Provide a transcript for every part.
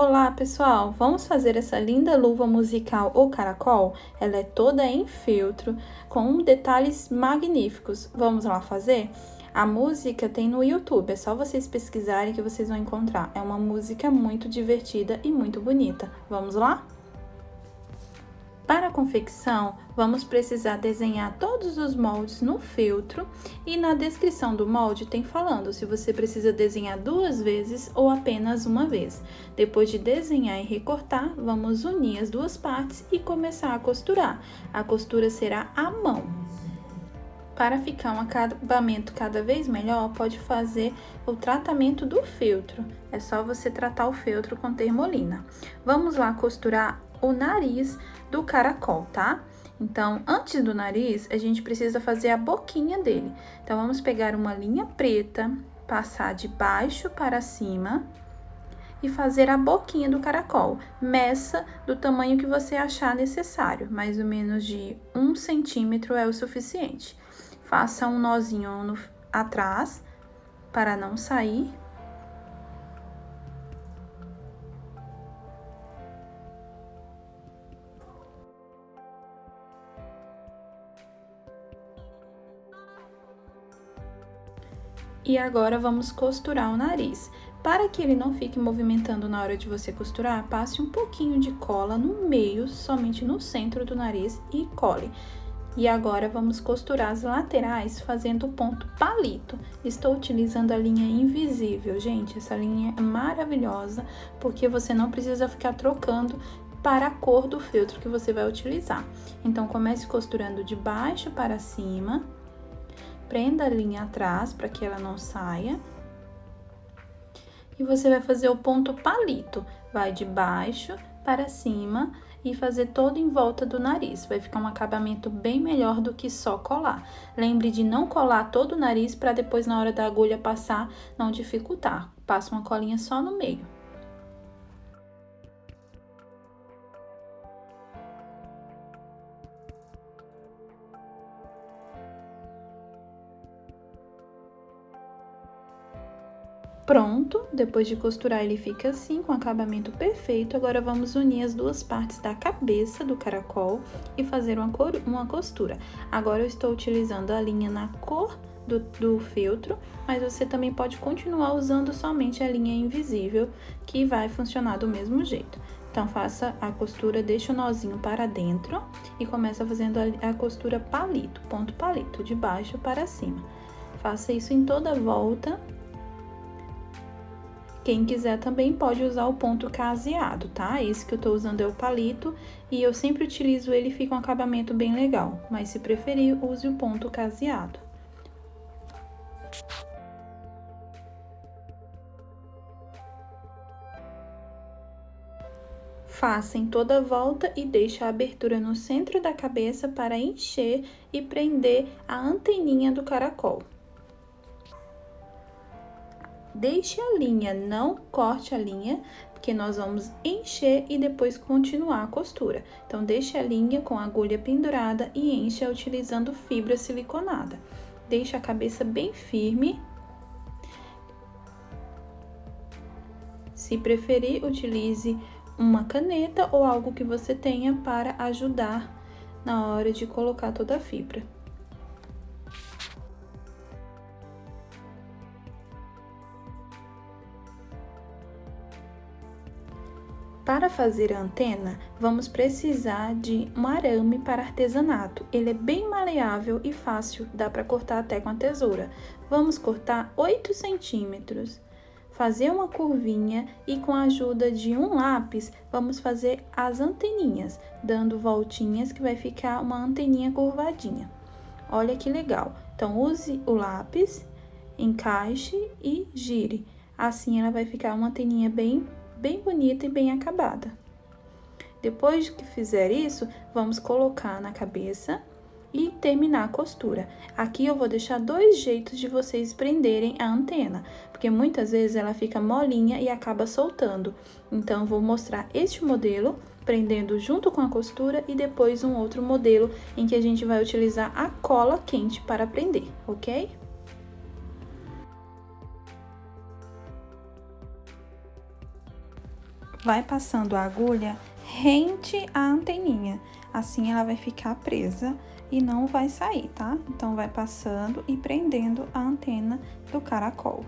Olá, pessoal! Vamos fazer essa linda luva musical ou caracol? Ela é toda em feltro, com detalhes magníficos. Vamos lá fazer? A música tem no YouTube, é só vocês pesquisarem que vocês vão encontrar. É uma música muito divertida e muito bonita. Vamos lá? Para a confecção, vamos precisar desenhar todos os moldes no feltro e na descrição do molde tem falando se você precisa desenhar 2 vezes ou apenas uma vez. Depois de desenhar e recortar, vamos unir as 2 partes e começar a costurar. A costura será à mão. Para ficar um acabamento cada vez melhor, pode fazer o tratamento do feltro. É só você tratar o feltro com termolina. Vamos lá costurar o nariz do caracol, tá? Então, antes do nariz, a gente precisa fazer a boquinha dele. Então, vamos pegar uma linha preta, passar de baixo para cima e fazer a boquinha do caracol. Meça do tamanho que você achar necessário, mais ou menos de 1 centímetro é o suficiente. Faça um nozinho atrás para não sair. E agora vamos costurar o nariz. Para que ele não fique movimentando na hora de você costurar, passe um pouquinho de cola no meio, somente no centro do nariz e cole. E agora vamos costurar as laterais fazendo o ponto palito. Estou utilizando a linha invisível, gente, essa linha é maravilhosa porque você não precisa ficar trocando para a cor do feltro que você vai utilizar. Então comece costurando de baixo para cima. Prenda a linha atrás para que ela não saia. E você vai fazer o ponto palito. Vai de baixo para cima e fazer todo em volta do nariz. Vai ficar um acabamento bem melhor do que só colar. Lembre de não colar todo o nariz para depois, na hora da agulha passar, não dificultar. Passa uma colinha só no meio. Pronto, depois de costurar ele fica assim, com acabamento perfeito. Agora vamos unir as 2 partes da cabeça do caracol e fazer uma costura. Agora eu estou utilizando a linha na cor do feltro, mas você também pode continuar usando somente a linha invisível, que vai funcionar do mesmo jeito. Então, faça a costura, deixa o nozinho para dentro e começa fazendo a costura palito, ponto palito, de baixo para cima. Faça isso em toda a volta. Quem quiser também pode usar o ponto caseado, tá? Esse que eu tô usando é o palito e eu sempre utilizo ele e fica um acabamento bem legal. Mas se preferir, use o ponto caseado. Faça em toda a volta e deixe a abertura no centro da cabeça para encher e prender a anteninha do caracol. Deixe a linha, não corte a linha, porque nós vamos encher e depois continuar a costura. Então, deixe a linha com a agulha pendurada e encha utilizando fibra siliconada. Deixe a cabeça bem firme. Se preferir, utilize uma caneta ou algo que você tenha para ajudar na hora de colocar toda a fibra. Para fazer a antena, vamos precisar de um arame para artesanato. Ele é bem maleável e fácil, dá para cortar até com a tesoura. Vamos cortar 8 centímetros. Fazer uma curvinha e com a ajuda de um lápis, vamos fazer as anteninhas, dando voltinhas que vai ficar uma anteninha curvadinha. Olha que legal. Então, use o lápis, encaixe e gire. Assim, ela vai ficar uma anteninha bem bonita e bem acabada. Depois que fizer isso, vamos colocar na cabeça e terminar a costura. Aqui eu vou deixar 2 jeitos de vocês prenderem a antena, porque muitas vezes ela fica molinha e acaba soltando. Então, eu vou mostrar este modelo, prendendo junto com a costura, e depois um outro modelo em que a gente vai utilizar a cola quente para prender, ok? vai passando a agulha rente à anteninha. Assim ela vai ficar presa e não vai sair, tá? Então, vai passando e prendendo a antena do caracol.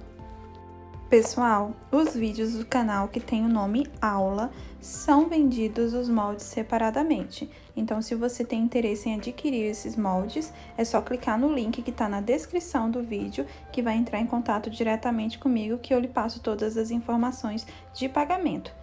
Pessoal, os vídeos do canal que tem o nome Aula são vendidos os moldes separadamente. Então, se você tem interesse em adquirir esses moldes, é só clicar no link que está na descrição do vídeo, que vai entrar em contato diretamente comigo, que eu lhe passo todas as informações de pagamento.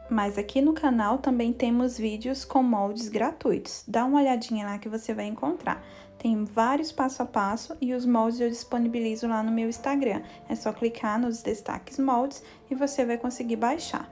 Mas aqui no canal também temos vídeos com moldes gratuitos. Dá uma olhadinha lá que você vai encontrar. Tem vários passo a passo e os moldes eu disponibilizo lá no meu Instagram. É só clicar nos destaques moldes e você vai conseguir baixar.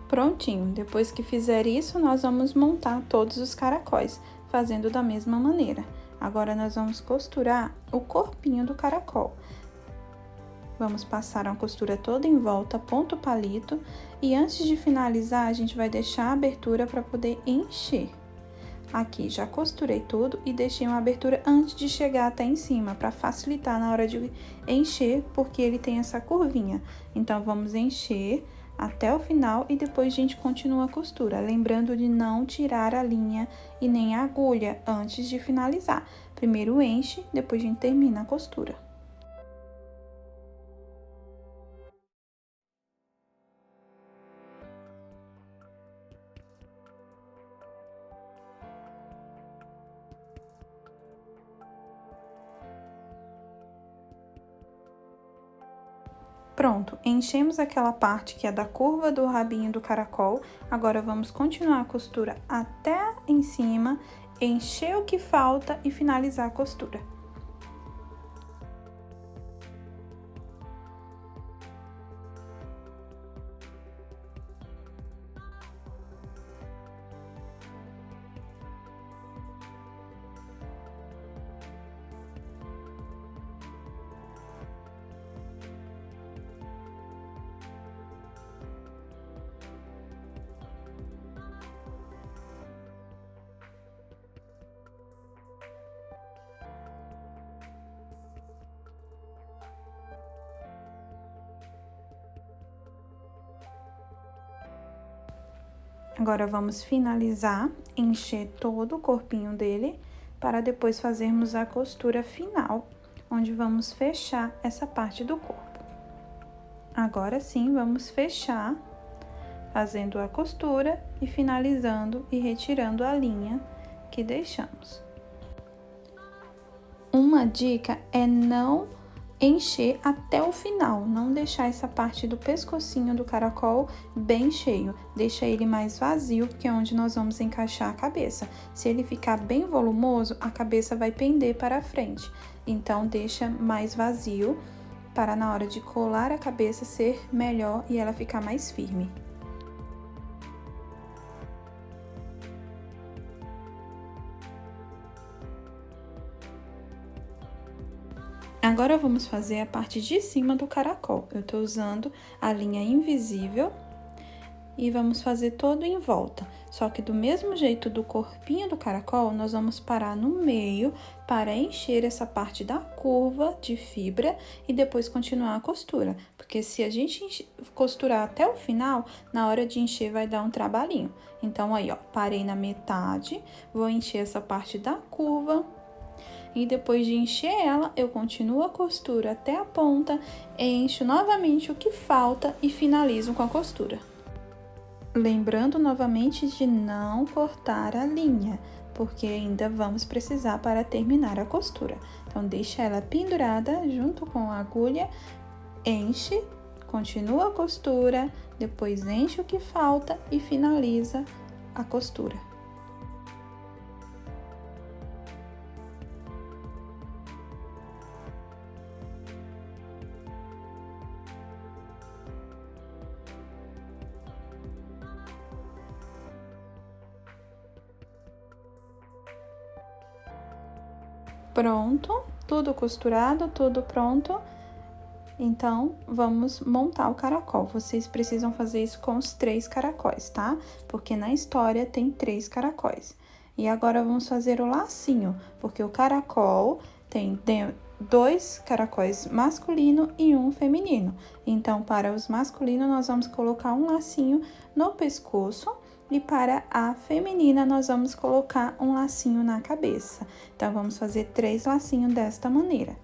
Prontinho, depois que fizer isso, nós vamos montar todos os caracóis, fazendo da mesma maneira. Agora, nós vamos costurar o corpinho do caracol. Vamos passar uma costura toda em volta, ponto palito, e antes de finalizar, a gente vai deixar a abertura para poder encher. Aqui, já costurei tudo e deixei uma abertura antes de chegar até em cima, para facilitar na hora de encher, porque ele tem essa curvinha. Então, vamos encher até o final e depois a gente continua a costura, lembrando de não tirar a linha e nem a agulha antes de finalizar. Primeiro enche, depois a gente termina a costura. Pronto, enchemos aquela parte que é da curva do rabinho do caracol. Agora, vamos continuar a costura até em cima, encher o que falta e finalizar a costura. Agora, vamos finalizar, encher todo o corpinho dele, para depois fazermos a costura final, onde vamos fechar essa parte do corpo. Agora sim, vamos fechar, fazendo a costura e finalizando e retirando a linha que deixamos. Uma dica é não encher até o final, não deixar essa parte do pescocinho do caracol bem cheio, deixa ele mais vazio, porque é onde nós vamos encaixar a cabeça. Se ele ficar bem volumoso, a cabeça vai pender para a frente, então deixa mais vazio para na hora de colar a cabeça ser melhor e ela ficar mais firme. Agora, vamos fazer a parte de cima do caracol. Eu tô usando a linha invisível e vamos fazer todo em volta. Só que do mesmo jeito do corpinho do caracol, nós vamos parar no meio para encher essa parte da curva de fibra e depois continuar a costura. Porque se a gente costurar até o final, na hora de encher vai dar um trabalhinho. Então, aí, ó, parei na metade, vou encher essa parte da curva. E depois de encher ela, eu continuo a costura até a ponta, encho novamente o que falta e finalizo com a costura. Lembrando novamente de não cortar a linha, porque ainda vamos precisar para terminar a costura. Então, deixa ela pendurada junto com a agulha, enche, continua a costura, depois enche o que falta e finaliza a costura. Pronto, tudo costurado, tudo pronto. Então, vamos montar o caracol. Vocês precisam fazer isso com os 3 caracóis, tá? Porque na história tem 3 caracóis. E agora, vamos fazer o lacinho, porque o caracol tem 2 caracóis masculino e 1 feminino. Então, para os masculinos, nós vamos colocar um lacinho no pescoço. E para a feminina, nós vamos colocar um lacinho na cabeça. Então, vamos fazer 3 lacinhos desta maneira.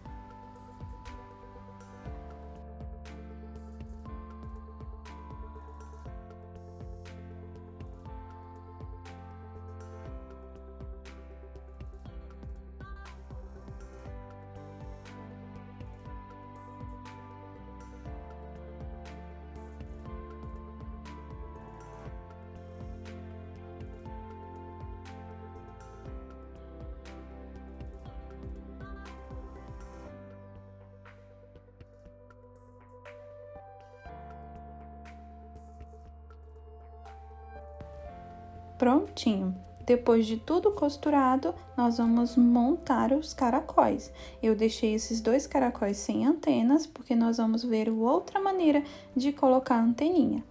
Prontinho. Depois de tudo costurado, nós vamos montar os caracóis. Eu deixei esses 2 caracóis sem antenas, porque nós vamos ver outra maneira de colocar a anteninha.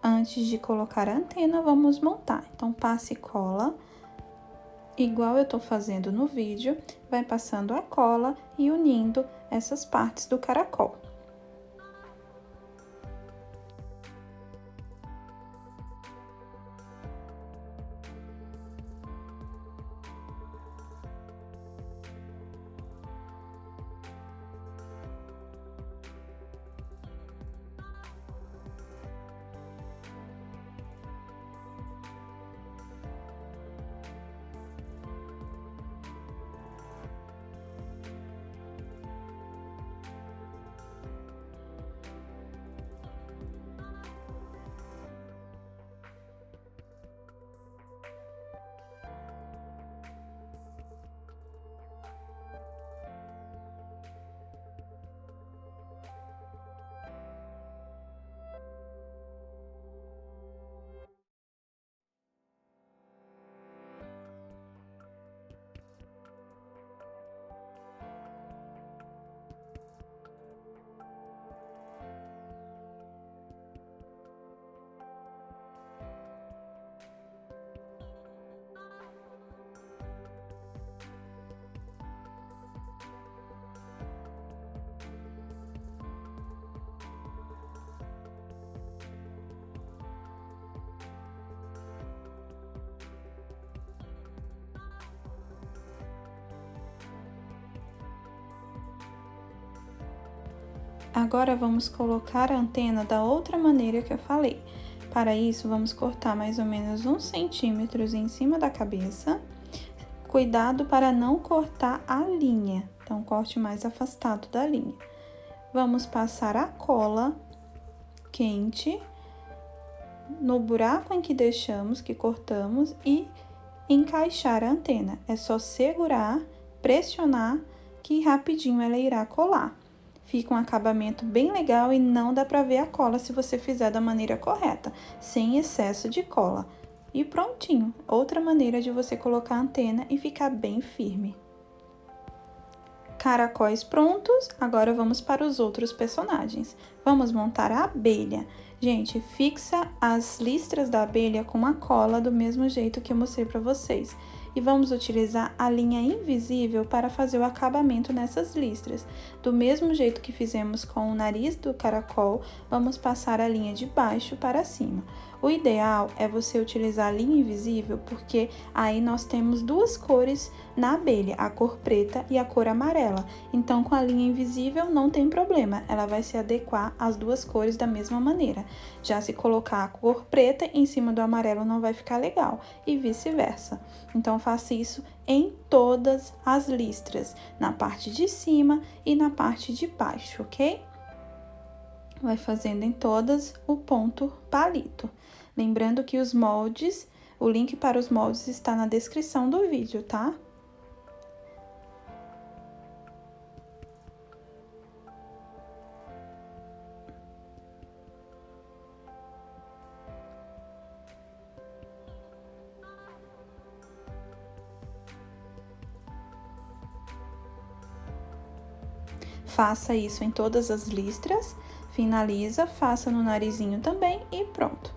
Antes de colocar a antena, vamos montar. Então, passe cola, igual eu tô fazendo no vídeo, vai passando a cola e unindo essas partes do caracol. Agora, vamos colocar a antena da outra maneira que eu falei. Para isso, vamos cortar mais ou menos 1 centímetro em cima da cabeça. Cuidado para não cortar a linha, então, corte mais afastado da linha. Vamos passar a cola quente no buraco em que deixamos, que cortamos, e encaixar a antena. É só segurar, pressionar, que rapidinho ela irá colar. Fica um acabamento bem legal e não dá pra ver a cola se você fizer da maneira correta, sem excesso de cola. E prontinho, outra maneira de você colocar a antena e ficar bem firme. Caracóis prontos, agora vamos para os outros personagens. Vamos montar a abelha. Gente, fixa as listras da abelha com a cola do mesmo jeito que eu mostrei para vocês. E vamos utilizar a linha invisível para fazer o acabamento nessas listras. Do mesmo jeito que fizemos com o nariz do caracol, vamos passar a linha de baixo para cima. O ideal é você utilizar a linha invisível, porque aí nós temos 2 cores na abelha, a cor preta e a cor amarela. Então, com a linha invisível não tem problema, ela vai se adequar às 2 cores da mesma maneira. Já se colocar a cor preta em cima do amarelo não vai ficar legal, e vice-versa. Então, faça isso em todas as listras, na parte de cima e na parte de baixo, ok? Vai fazendo em todas o ponto palito. Lembrando que os moldes, o link para os moldes está na descrição do vídeo, tá? Faça isso em todas as listras, finaliza, faça no narizinho também e pronto.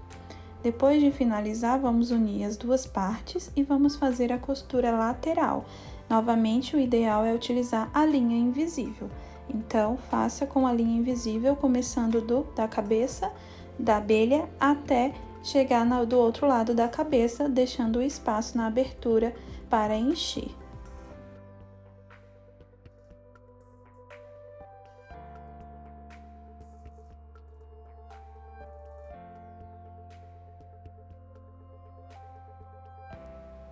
Depois de finalizar, vamos unir as duas partes e vamos fazer a costura lateral. Novamente, o ideal é utilizar a linha invisível. Então, faça com a linha invisível, começando da cabeça da abelha até chegar do outro lado da cabeça, deixando o espaço na abertura para encher.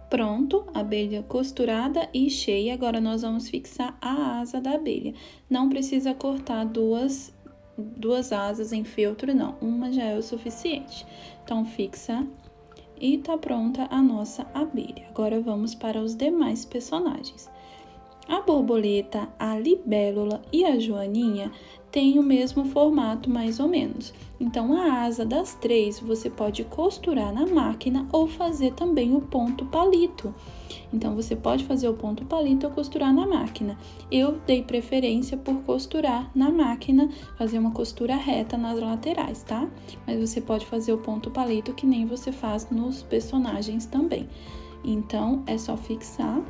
Pronto, abelha costurada e cheia. Agora, nós vamos fixar a asa da abelha. Não precisa cortar duas asas em feltro, não. Uma já é o suficiente. Então, fixa e tá pronta a nossa abelha. Agora, vamos para os demais personagens. A borboleta, a libélula e a joaninha têm o mesmo formato, mais ou menos. Então, a asa das três você pode costurar na máquina ou fazer também o ponto palito. Então, você pode fazer o ponto palito ou costurar na máquina. Eu dei preferência por costurar na máquina, fazer uma costura reta nas laterais, tá? Mas você pode fazer o ponto palito que nem você faz nos personagens também. Então, é só fixar.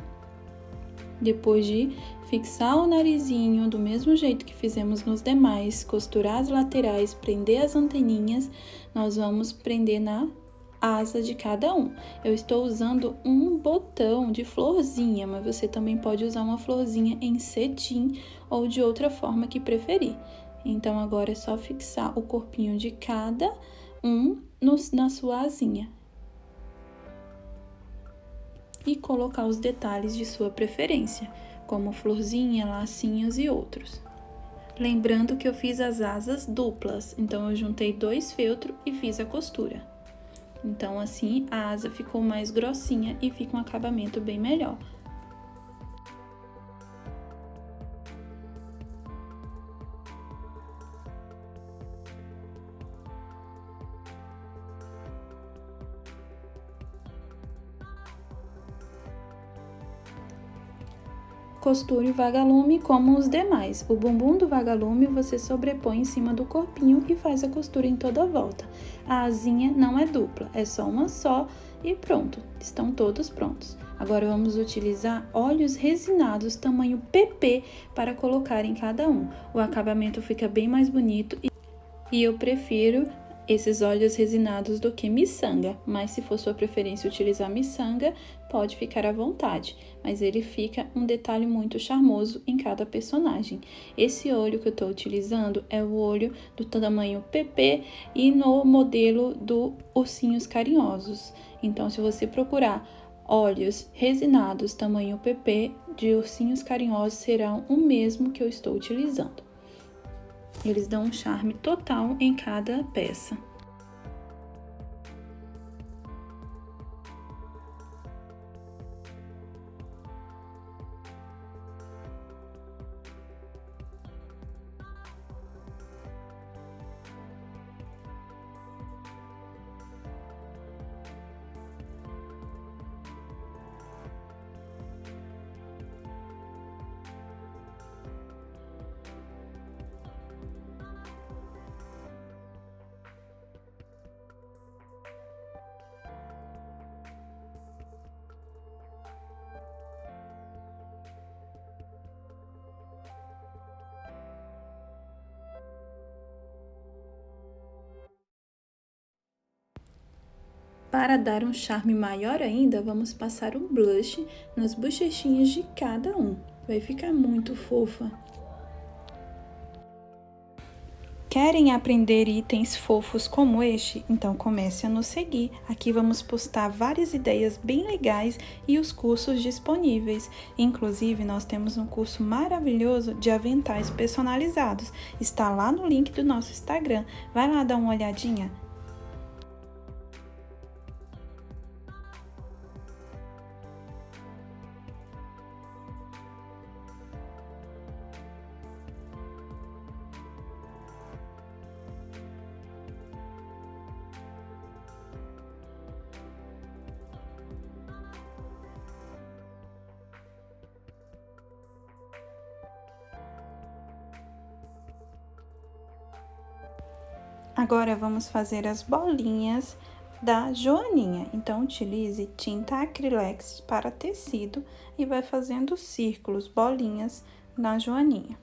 Depois de fixar o narizinho do mesmo jeito que fizemos nos demais, costurar as laterais, prender as anteninhas, nós vamos prender na asa de cada um. Eu estou usando um botão de florzinha, mas você também pode usar uma florzinha em cetim ou de outra forma que preferir. Então, agora é só fixar o corpinho de cada um na sua asinha. E colocar os detalhes de sua preferência, como florzinha, lacinhos e outros. Lembrando que eu fiz as asas duplas, então eu juntei 2 feltros e fiz a costura. Então, assim, a asa ficou mais grossinha e fica um acabamento bem melhor. Costure o vagalume como os demais. O bumbum do vagalume você sobrepõe em cima do corpinho e faz a costura em toda a volta. A asinha não é dupla, é só uma só e pronto, estão todos prontos. Agora vamos utilizar óleos resinados tamanho PP para colocar em cada um. O acabamento fica bem mais bonito e eu prefiro esses óleos resinados do que miçanga, mas se for sua preferência utilizar miçanga, pode ficar à vontade, mas ele fica um detalhe muito charmoso em cada personagem. Esse olho que eu estou utilizando é o olho do tamanho PP e no modelo do Ursinhos Carinhosos. Então, se você procurar óleos resinados tamanho PP de Ursinhos Carinhosos, serão o mesmo que eu estou utilizando. Eles dão um charme total em cada peça. Para dar um charme maior ainda, vamos passar um blush nas bochechinhas de cada um. Vai ficar muito fofa. Querem aprender itens fofos como este? Então comece a nos seguir. Aqui vamos postar várias ideias bem legais e os cursos disponíveis. Inclusive, nós temos um curso maravilhoso de aventais personalizados. Está lá no link do nosso Instagram. Vai lá dar uma olhadinha. Agora, vamos fazer as bolinhas da joaninha. Então, utilize tinta acrylex para tecido e vai fazendo círculos, bolinhas na joaninha.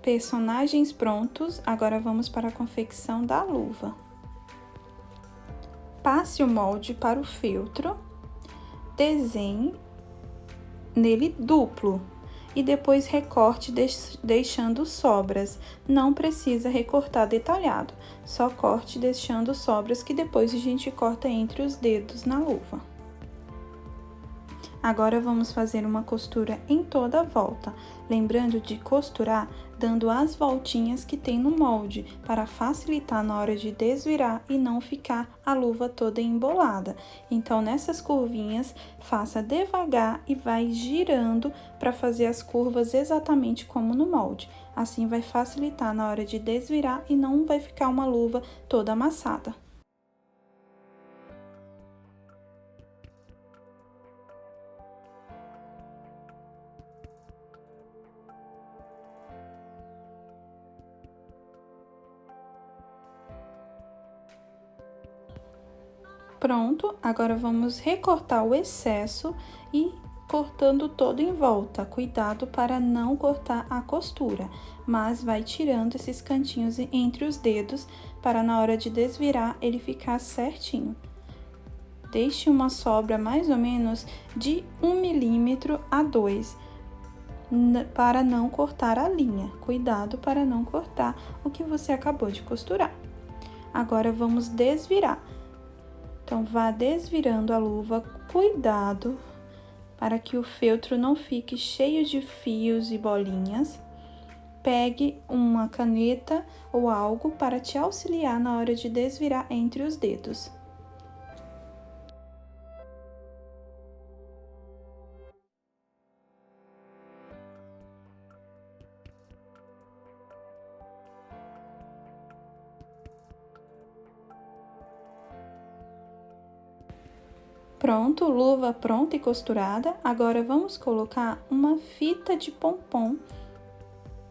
Personagens prontos, agora vamos para a confecção da luva. Passe o molde para o feltro, desenhe nele duplo e depois recorte deixando sobras. Não precisa recortar detalhado, só corte deixando sobras que depois a gente corta entre os dedos na luva. Agora, vamos fazer uma costura em toda a volta, lembrando de costurar dando as voltinhas que tem no molde, para facilitar na hora de desvirar e não ficar a luva toda embolada. Então, nessas curvinhas, faça devagar e vai girando para fazer as curvas exatamente como no molde. Assim, vai facilitar na hora de desvirar e não vai ficar uma luva toda amassada. Pronto, agora vamos recortar o excesso e cortando todo em volta. Cuidado para não cortar a costura, mas vai tirando esses cantinhos entre os dedos para na hora de desvirar ele ficar certinho. Deixe uma sobra mais ou menos de 1 milímetro a 2 para não cortar a linha. Cuidado para não cortar o que você acabou de costurar. Agora vamos desvirar. Então, vá desvirando a luva, cuidado para que o feltro não fique cheio de fios e bolinhas. Pegue uma caneta ou algo para te auxiliar na hora de desvirar entre os dedos. Pronto, luva pronta e costurada. Agora, vamos colocar uma fita de pompom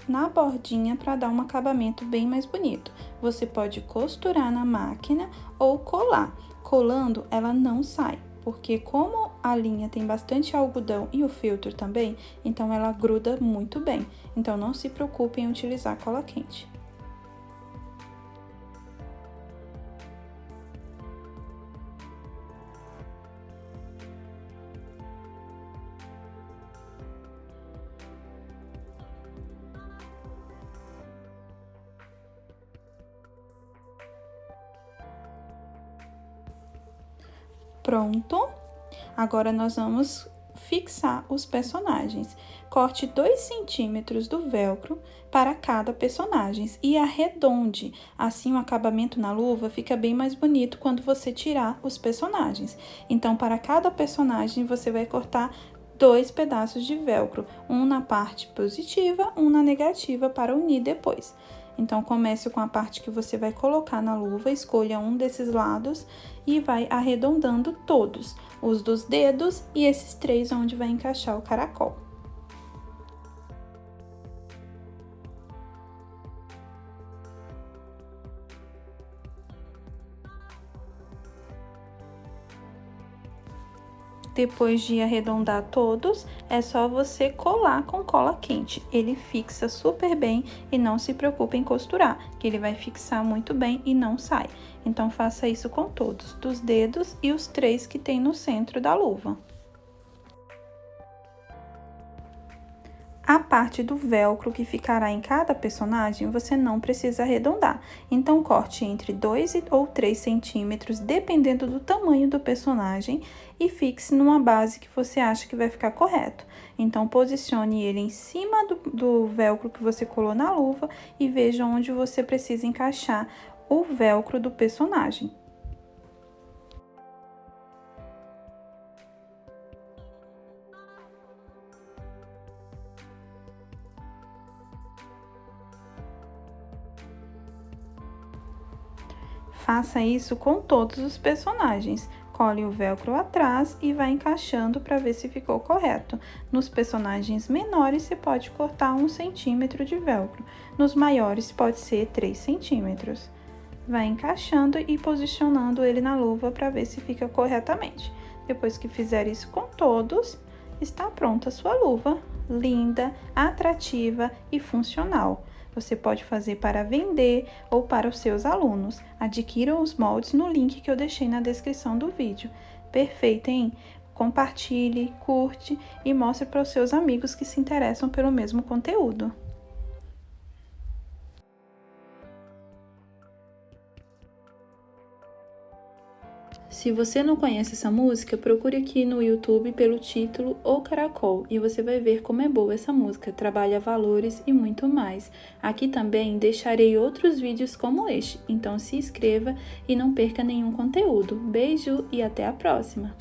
na bordinha para dar um acabamento bem mais bonito. Você pode costurar na máquina ou colar. Colando, ela não sai, porque como a linha tem bastante algodão e o feltro também, então ela gruda muito bem. Então, não se preocupe em utilizar cola quente. Pronto, agora nós vamos fixar os personagens. Corte 2 centímetros do velcro para cada personagem e arredonde. Assim, o acabamento na luva fica bem mais bonito quando você tirar os personagens. Então, para cada personagem, você vai cortar 2 pedaços de velcro, um na parte positiva, um na negativa, para unir depois. Então, comece com a parte que você vai colocar na luva, escolha um desses lados e vai arredondando todos, os dos dedos e esses 3 onde vai encaixar o caracol. Depois de arredondar todos, é só você colar com cola quente. Ele fixa super bem e não se preocupe em costurar, que ele vai fixar muito bem e não sai. Então, faça isso com todos, dos dedos e os 3 que tem no centro da luva. A parte do velcro que ficará em cada personagem, você não precisa arredondar. Então, corte entre 2 ou 3 centímetros, dependendo do tamanho do personagem, e fixe numa base que você acha que vai ficar correto. Então, posicione ele em cima do velcro que você colou na luva e veja onde você precisa encaixar o velcro do personagem. Faça isso com todos os personagens. Cole o velcro atrás e vai encaixando para ver se ficou correto. Nos personagens menores, você pode cortar 1 centímetro de velcro. Nos maiores, pode ser 3 centímetros. Vai encaixando e posicionando ele na luva para ver se fica corretamente. Depois que fizer isso com todos, está pronta a sua luva. Linda, atrativa e funcional. Você pode fazer para vender ou para os seus alunos. Adquira os moldes no link que eu deixei na descrição do vídeo. Perfeito, hein? Compartilhe, curte e mostre para os seus amigos que se interessam pelo mesmo conteúdo. Se você não conhece essa música, procure aqui no YouTube pelo título O Caracol e você vai ver como é boa essa música, trabalha valores e muito mais. Aqui também deixarei outros vídeos como este, então se inscreva e não perca nenhum conteúdo. Beijo e até a próxima!